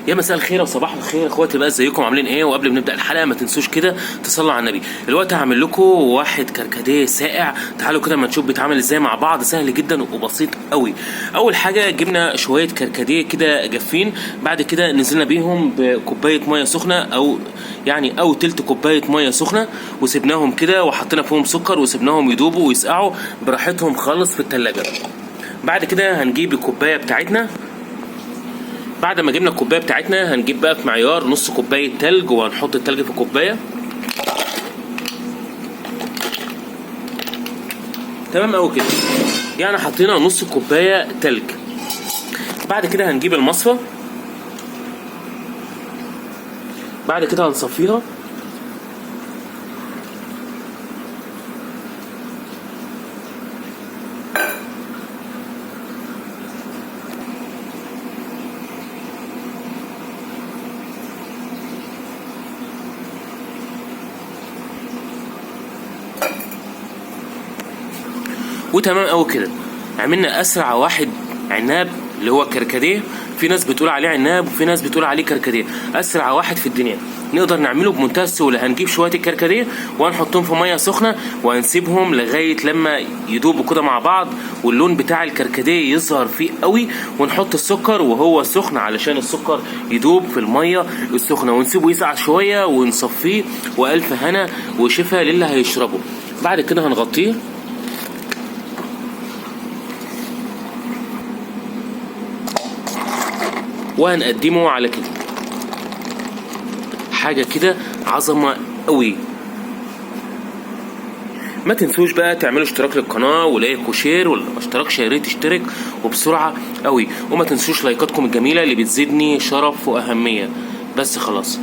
يا مساء الخير وصباح الخير اخواتي، بقى ازيكم عاملين ايه؟ وقبل ما نبدا الحلقه ما تنسوش كده تصلوا على النبي. دلوقتي هعمل لكم واحد كركديه ساقع، تعالوا كده ما نشوف بيتعمل ازاي مع بعض. سهل جدا وبسيط قوي. اول حاجه جبنا شويه كركديه كده جافين، بعد كده نزلنا بيهم بكوبايه ميه سخنه او تلت كوبايه ميه سخنه، وسبناهم كده وحطينا فيهم سكر وسبناهم يدوبوا ويسقعوا براحتهم خالص في التلاجة. بعد كده هنجيب الكوبايه بتاعتنا. بعد ما جبنا الكوبايه بتاعتنا هنجيب بقى في معيار نص كوبايه تلج، وهنحط التلج في الكوبايه. تمام قوي كده، يعني حطينا نص كوبايه تلج. بعد كده هنجيب المصفى، بعد كده هنصفيها. وتمام قوي كده، عملنا اسرع واحد عناب اللي هو كركديه. في ناس بتقول عليه عناب وفي ناس بتقول عليه كركديه. اسرع واحد في الدنيا نقدر نعمله بمنتهى السهوله. هنجيب شويه الكركديه وهنحطهم في ميه سخنه وهنسيبهم لغايه لما يدوبوا كده مع بعض واللون بتاع الكركديه يظهر فيه قوي، ونحط السكر وهو سخن علشان السكر يدوب في الميه السخنه، ونسيبه يسقع شويه ونصفيه. والف هنا وشفا للي هيشربه. بعد كده هنغطيه وهنقدمه على كده حاجة كده عظمة قوي. ما تنسوش بقى تعملوا اشتراك للقناة ولايك وشير، ولا اشتراك يا ريت تشترك وبسرعة قوي. وما تنسوش لايكاتكم الجميلة اللي بتزيدني شرف وأهمية. بس خلاص.